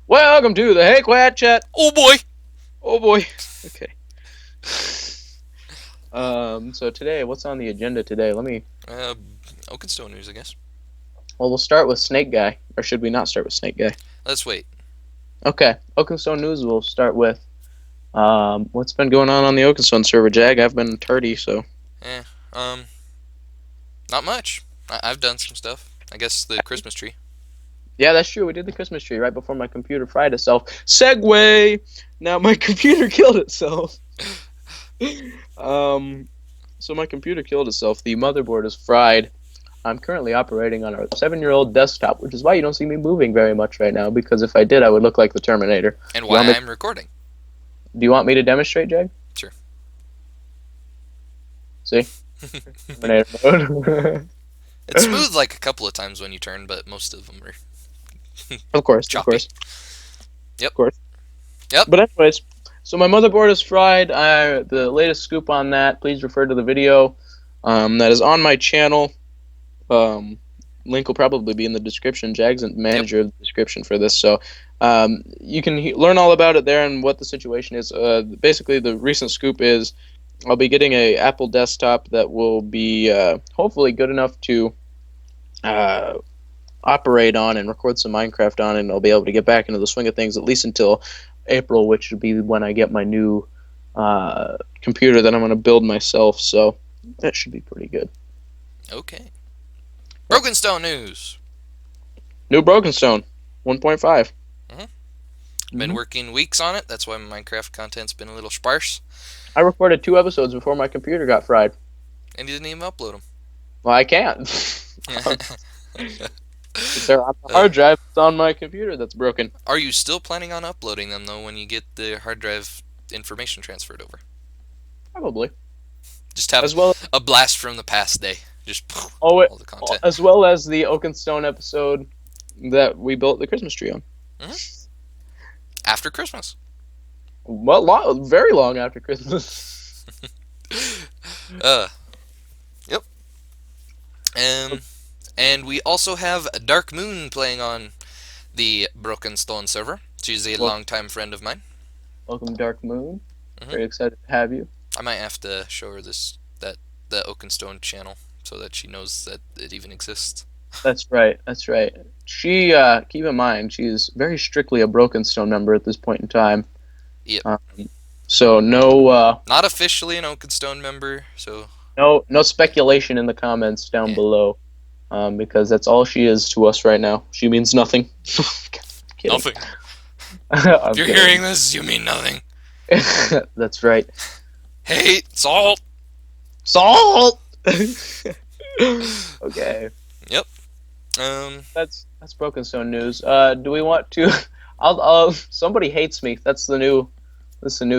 Welcome to the HayQuat Chat. Oh boy! Oh boy. Okay. So today, what's on the agenda today? Uh, Oakenstone news, I guess. Well, we'll start with Snake Guy, or should we not start with Snake Guy? Let's wait. Okay. Oakenstone news. We'll start with what's been going on the Oakenstone server, Jag. I've been tardy, so Eh, um, not much. I've done some stuff. I guess the Christmas tree. yeah, that's true. We did the Christmas tree right before my computer fried itself. Segway. Now my computer killed itself. um, so my computer killed itself. The motherboard is fried. I'm currently operating on a 7-year-old desktop, which is why you don't see me moving very much right now, because if I did, I would look like the Terminator. And why I'm recording. Do you want me to demonstrate, Jag? Sure. See? Terminator mode. It's smooth like a couple of times when you turn, but most of them are Of course, choppy. of course. Yep. Of course. Yep. But anyways, so my motherboard is fried. The latest scoop on that, please refer to the video that is on my channel. Link will probably be in the description. Jag's the manager of the description for this, so you can learn all about it there and what the situation is. Basically, the recent scoop is I'll be getting a Apple desktop that will be hopefully good enough to operate on and record some Minecraft on, and I'll be able to get back into the swing of things at least until April, which will be when I get my new computer that I'm going to build myself. So that should be pretty good. Okay. Oakenstone news. New Brokenstone 1.5. Been working weeks on it. That's why my Minecraft content's been a little sparse. I recorded 2 episodes before my computer got fried. And you didn't even upload them. Well, I can't. They're on the hard drive. It's on my computer that's broken. Are you still planning on uploading them, though, when you get the hard drive information transferred over? Probably. Just have As well, a blast from the past day. Just oh, all the content. as well as the Oakenstone episode that we built the Christmas tree on. After Christmas. Well, very long after Christmas. Yep. And we also have Dark Moon playing on the Brokenstone server. She's a longtime friend of mine. Welcome, Dark Moon. Very excited to have you. I might have to show her the Oakenstone channel so that she knows that it even exists. That's right. That's right. She, keep in mind, she's very strictly a Brokenstone member at this point in time. Yep. So no, not officially an Oakenstone member, so no speculation in the comments down below, because that's all she is to us right now. She means nothing. Nothing. If you're hearing this, you mean nothing. That's right. Hate, salt. Salt. Okay. Yep. That's Brokenstone news. Do we want to? Somebody hates me. That's the new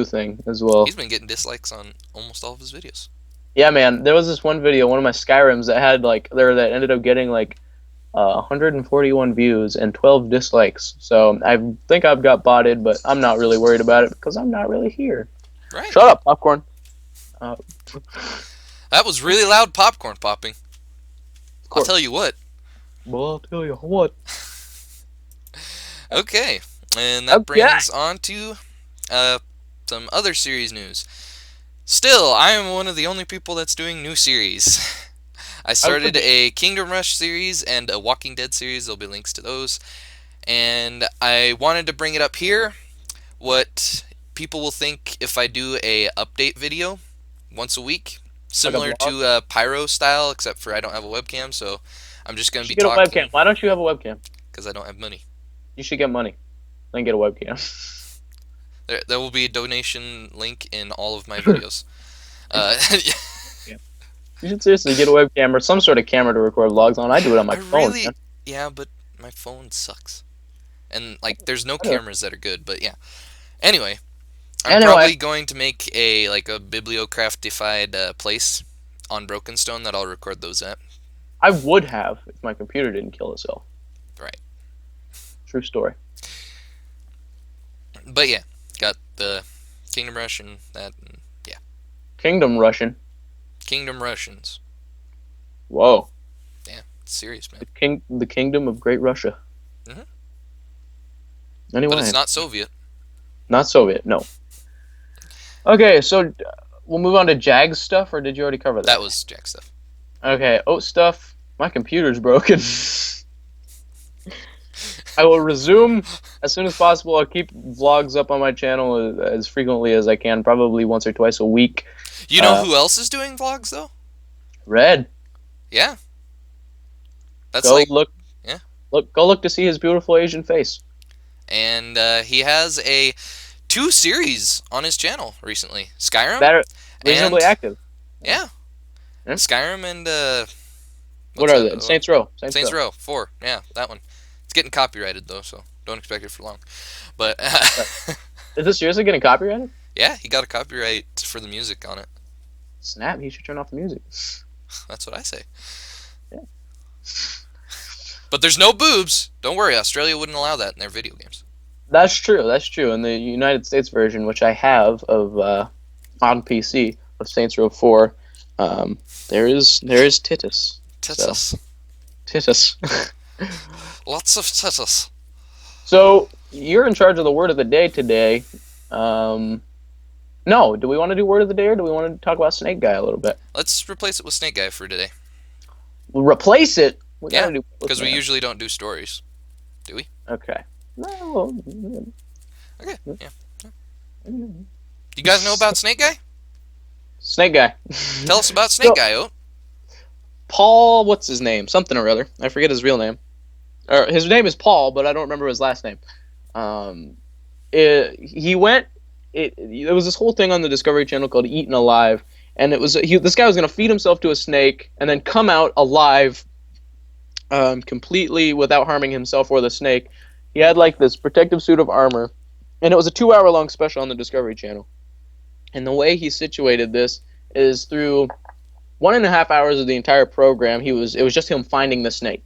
thing as well. He's been getting dislikes on almost all of his videos. Yeah, man. There was this one video, one of my Skyrims that had that ended up getting 141 views and 12 dislikes. So I think I've got botted, but I'm not really worried about it because I'm not really here. Right. Shut up, popcorn. That was really loud popcorn popping. I'll tell you what. Well, I'll tell you what. Okay, and that brings on to some other series news. Still, I am one of the only people that's doing new series. I started a Kingdom Rush series and a Walking Dead series. There'll be links to those. And I wanted to bring it up here. What people will think if I do a update video once a week, similar to Pyro style, except for I don't have a webcam, so I'm just going to be talking. Get a webcam. Why don't you have a webcam? Because I don't have money. You should get money, then get a webcam. There will be a donation link in all of my videos. Yeah. You should seriously get a webcam or some sort of camera to record vlogs on. I do it on my phone. Yeah, but my phone sucks. And there's no cameras that are good, but yeah. Anyway, I'm probably going to make a bibliocraftified place on Brokenstone that I'll record those at. I would have if my computer didn't kill itself. Right. True story. But yeah, got the Kingdom Rush and that, and yeah. Kingdom Russian. Kingdom Russians. Whoa. Yeah, it's serious, man. The kingdom of Great Russia. But it's Anyway, not Soviet. not Soviet. No. Okay, so we'll move on to Jags stuff, or did you already cover that? That was Jack stuff. Okay, oat stuff. My computer's broken. I will resume as soon as possible. I'll keep vlogs up on my channel as frequently as I can, probably once or twice a week. You know who else is doing vlogs though? Red. Yeah. That's Go like look. yeah. Go look to see his beautiful Asian face. And he has 2 series on his channel recently. Skyrim. That are reasonably and, active. Yeah. Skyrim and what are they? Saints Row. Saints Row 4. Yeah, that one. It's getting copyrighted though, so don't expect it for long. But is this seriously getting copyrighted? Yeah, he got a copyright for the music on it. Snap! He should turn off the music. That's what I say. Yeah. But there's no boobs. Don't worry, Australia wouldn't allow that in their video games. That's true. That's true. In the United States version, which I have of on PC of Saints Row 4, there is tittus. Tittus. So, tittus. Lots of tittus. So you're in charge of the word of the day today. No, do we want to do word of the day, or do we want to talk about Snake Guy a little bit? Let's replace it with Snake Guy for today. We'll replace it. Yeah, because we usually don't do stories, do we? Okay. No. Okay. Yeah. You guys know about Snake Guy? Snake Guy. Tell us about Snake Guy, Oat. Paul, what's his name? Something or other. I forget his real name. Or his name is Paul, but I don't remember his last name. He went. There was this whole thing on the Discovery Channel called Eaten Alive, and it was this guy was going to feed himself to a snake and then come out alive, completely without harming himself or the snake. He had like this protective suit of armor, and it was a 2-hour-long special on the Discovery Channel. And the way he situated this is through 1.5 hours of the entire program. It was just him finding the snake.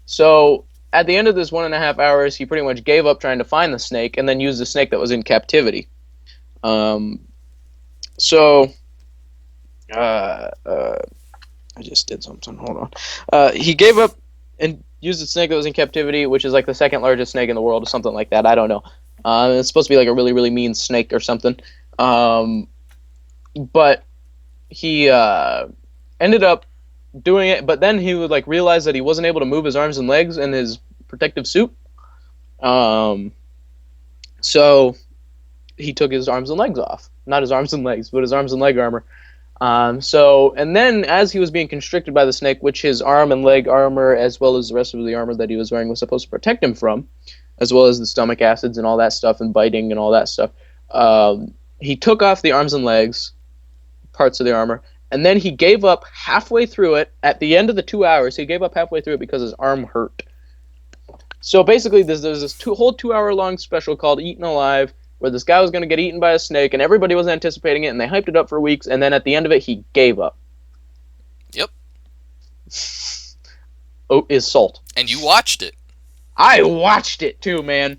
So at the end of this 1.5 hours, he pretty much gave up trying to find the snake and then used the snake that was in captivity. I just did something. Hold on. He gave up and used the snake that was in captivity, which is like the second largest snake in the world or something like that. I don't know. It's supposed to be like a really, really mean snake or something. But he ended up doing it, but then he would like realize that he wasn't able to move his arms and legs in his protective suit. So he took his arms and legs off. Not his arms and legs, but his arms and leg armor. And then as he was being constricted by the snake, which his arm and leg armor, as well as the rest of the armor that he was wearing, was supposed to protect him from, as well as the stomach acids and all that stuff and biting and all that stuff, he took off the arms and legs, parts of the armor, and then he gave up halfway through it. At the end of the 2 hours, he gave up halfway through it because his arm hurt. So basically, there's this whole 2-hour-long special called Eaten Alive, where this guy was going to get eaten by a snake, and everybody was anticipating it, and they hyped it up for weeks, and then at the end of it, he gave up. Yep. Oat is salt. And you watched it. I watched it too, man.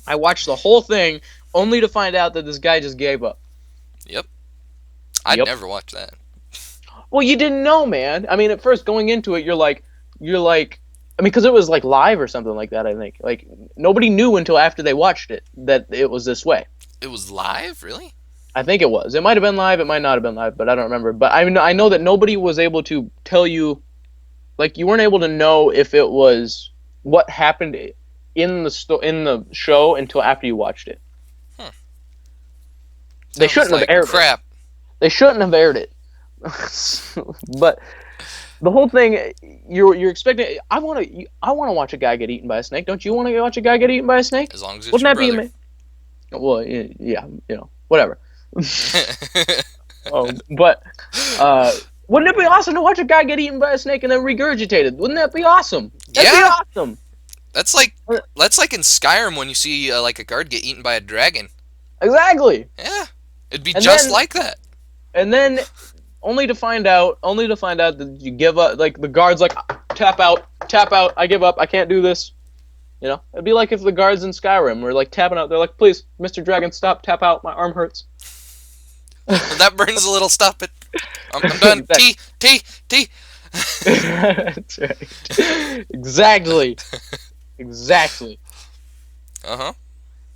I watched the whole thing, only to find out that this guy just gave up. Yep. I'd never watch that. Well, you didn't know, man. I mean, at first, going into it, you're like, I mean, because it was like live or something like that, I think. Like, nobody knew until after they watched it that it was this way. It was live? Really? I think it was. It might have been live, it might not have been live, but I don't remember. But I know that nobody was able to tell you, like, you weren't able to know if it was what happened in the show until after you watched it. They shouldn't have aired it. They shouldn't have aired it. But the whole thing, you're expecting. I want to watch a guy get eaten by a snake. Don't you want to watch a guy get eaten by a snake? As long as it's Wouldn't your that brother. Be well, yeah, whatever. But wouldn't it be awesome to watch a guy get eaten by a snake and then regurgitated? Wouldn't that be awesome? That'd be awesome. That's like in Skyrim when you see like a guard get eaten by a dragon. Exactly. Yeah, it'd be just like that. And then, only to find out that you give up. Like the guard's like, tap out. I give up. I can't do this. It'd be like if the guards in Skyrim were like tapping out. They're like, please, Mr. Dragon, stop. Tap out. My arm hurts. That burns a little. Stop it. I'm done. T. That's right. Exactly. Uh-huh.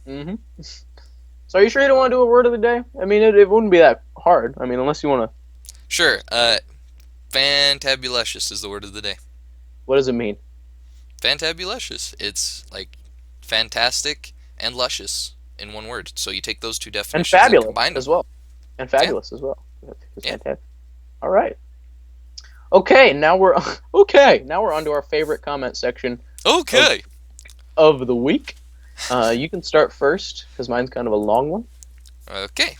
Mm-hmm. So are you sure you don't want to do a word of the day? I mean, it wouldn't be that hard. I mean, unless you want to. Sure. Fantabulous is the word of the day. What does it mean? Fantabulous. It's like fantastic and luscious in one word. So you take those two And definitions and fabulous combine them. as well. And Yeah. fabulous as well. It's Yeah. fantastic. All right. Okay, now we're okay. Now we're on to our favorite comment section of Okay. of the week. You can start first because mine's kind of a long one. Okay.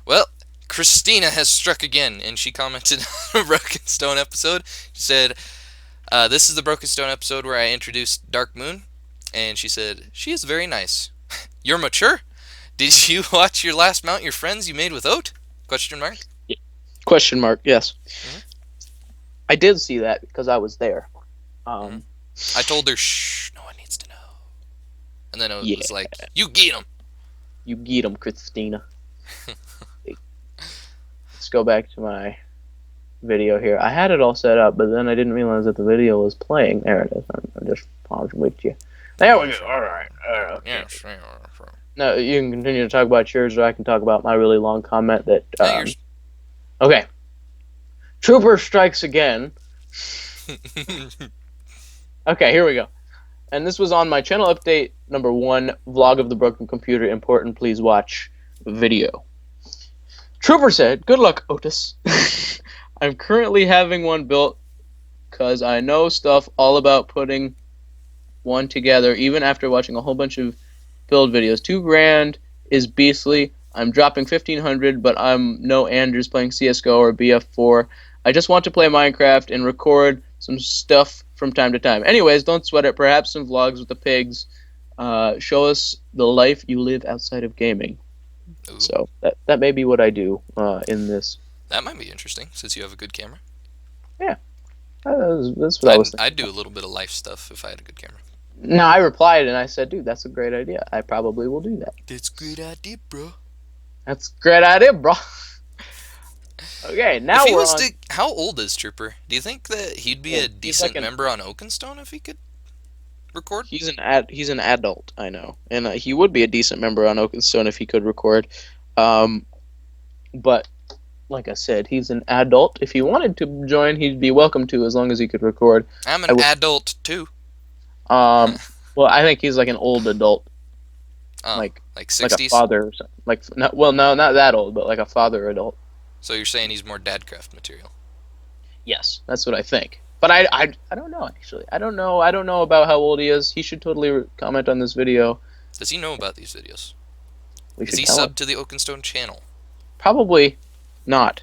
Well, Christina has struck again, and she commented on a Broken Stone episode. She said, "This is the Broken Stone episode where I introduced Dark Moon," and she said, "She is very nice. You're mature. Did you watch your last Mount Your Friends you made with Oat? Question mark. Question mark. Yes, Mhm. I did see that because I was there. Mhm. I told her, shh, no one needs to know. And then Oat Yeah, was like, you get him. you get 'em, Christina. Let's go back to my video here. I had it all set up, but then I didn't realize that the video was playing. There it is. I'm just paused with you. There we go. All right. Okay. Yes. No, you can continue to talk about yours, or I can talk about my really long comment that. Yours. Okay. Trooper strikes again. Okay, here we go. And this was on my channel update number 1, vlog of the broken computer. Important, please watch video. Trooper said, "Good luck, Otis. I'm currently having one built because I know stuff all about putting one together, even after watching a whole bunch of build videos. $2,000 is beastly. I'm dropping 1,500, but I'm no Andrews playing CS:GO or BF4. I just want to play Minecraft and record some stuff from time to time. Anyways, don't sweat it. Perhaps some vlogs with the pigs. Show us the life you live outside of gaming." Ooh. So that may be what I do in this. That might be interesting since you have a good camera. Yeah, that's what I was thinking. I'd do a little bit of life stuff if I had a good camera. No, I replied and I said, "Dude, that's a great idea. I probably will do that." That's a great idea, bro. That's a great idea, bro. Okay, now we're on. How old is Trooper? Do you think that he'd be a decent member on Oakenstone if he could record? He's an adult, I know, and he would be a decent member on Oakenstone if he could record. But like I said, he's an adult. If he wanted to join, he'd be welcome to, as long as he could record. I'm an adult too. Well, I think he's like an old adult, like 60s? like a father or something. No, not that old, but like a father adult. So you're saying he's more Dadcraft material? Yes, that's what I think. But I don't know, actually. I don't know about how old he is. He should totally comment on this video. Does he know about these videos? Is he subbed to the Oakenstone channel? Probably not.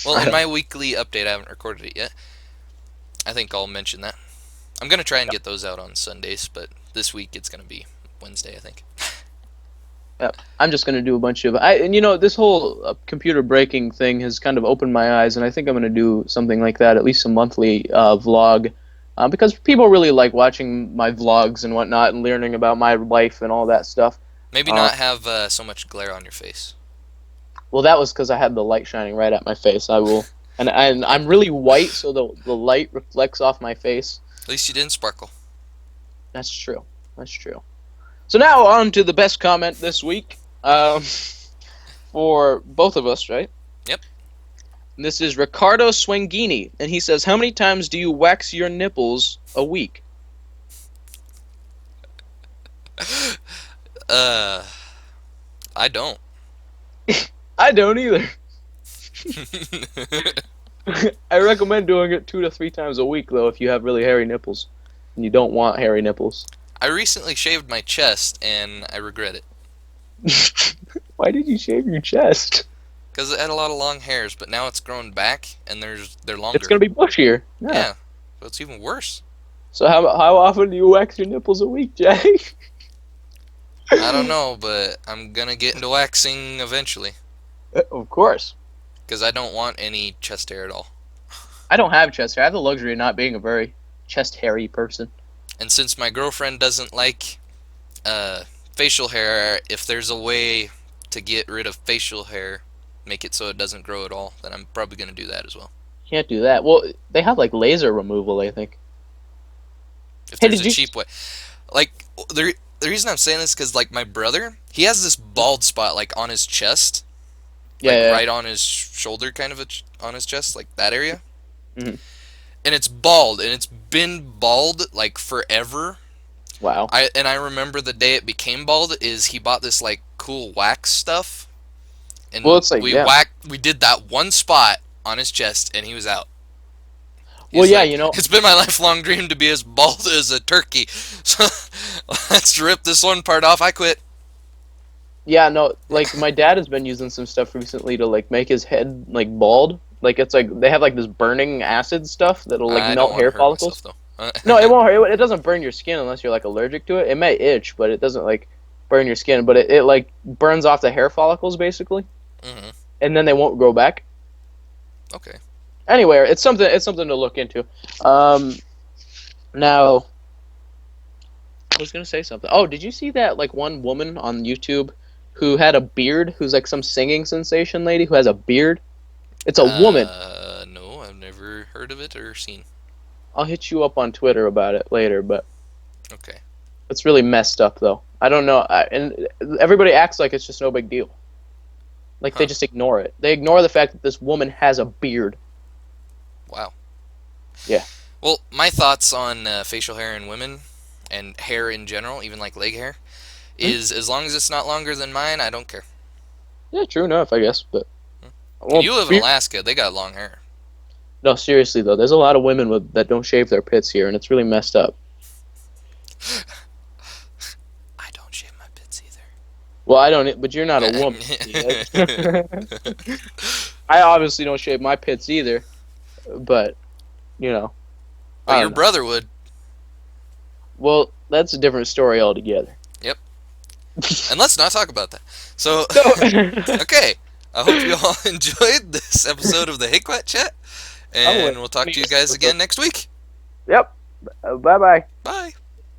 Well, in my weekly update, I haven't recorded it yet. I think I'll mention that. I'm going to try and get those out on Sundays, but this week it's going to be Wednesday, I think. Yeah, I'm just going to do a bunch of... this whole computer breaking thing has kind of opened my eyes, and I think I'm going to do something like that, at least a monthly vlog, because people really like watching my vlogs and whatnot and learning about my life and all that stuff. Maybe not have so much glare on your face. Well, that was because I had the light shining right at my face. I will... And I'm really white, so the light reflects off my face. At least you didn't sparkle. That's true. That's true. So now on to the best comment this week, for both of us, right? Yep. And this is Ricardo Swangini, and he says, "How many times do you wax your nipples a week?" I don't. I don't either. I recommend doing it 2 to 3 times a week, though, if you have really hairy nipples, and you don't want hairy nipples. I recently shaved my chest, and I regret it. Why did you shave your chest? Because it had a lot of long hairs, but now it's grown back, and they're longer. It's gonna be bushier. Yeah. So it's even worse. So how often do you wax your nipples a week, Jay? I don't know, but I'm gonna get into waxing eventually. Of course. Because I don't want any chest hair at all. I don't have chest hair. I have the luxury of not being a very chest hairy person. And since my girlfriend doesn't like facial hair, if there's a way to get rid of facial hair, make it so it doesn't grow at all, then I'm probably going to do that as well. Can't do that. Well, they have like laser removal, I think. If there's a cheap way. Like, the reason I'm saying this because like my brother, he has this bald spot like on his chest, Yeah, like yeah. right on his shoulder, kind of on his chest, like that area, Hmm. and it's bald, and it's been bald like forever. Wow. I remember the day it became bald is he bought this like cool wax stuff, Well, and it's like, yeah. we did that one spot on his chest, and he was out. Well, He's yeah, like, it's been my lifelong dream to be as bald as a turkey. So let's rip this one part off. I quit. yeah, no, like my dad has been using some stuff recently to like make his head like bald. Like it's like they have like this burning acid stuff that'll like I don't melt want to hair hurt myself follicles. though. No, it won't hurt. It doesn't burn your skin unless you're like allergic to it. It may itch, but it doesn't like burn your skin. But it like burns off the hair follicles basically, Hmm. and then they won't grow back. Okay. Anyway, it's something to look into. Um, now I was gonna say something. Oh, did you see that like one woman on YouTube who had a beard? Who's like some singing sensation lady who has a beard? It's a woman. No, I've never heard of it or seen. I'll hit you up on Twitter about it later, but Okay. it's really messed up though. I don't know, and everybody acts like it's just no big deal. Like they Huh. just ignore it. They ignore the fact that this woman has a beard. Wow. Yeah. Well, my thoughts on facial hair in women and hair in general, even like leg hair, Hmm? is as long as it's not longer than mine, I don't care. Yeah, true enough, I guess. But And well, you live in Alaska, they got long hair. no, seriously though, there's a lot of women that don't shave their pits here, and it's really messed up. I don't shave my pits either. Well, I don't, but you're not a woman. I obviously don't shave my pits either, but you know, But I your don't know. brother would. Well, that's a different story altogether. Yep. And let's not talk about that. So, So, okay. I hope you all enjoyed this episode of the HayQuat Chat, I'm and with we'll talk me to you this guys episode. again next week. Yep. Bye bye. Bye.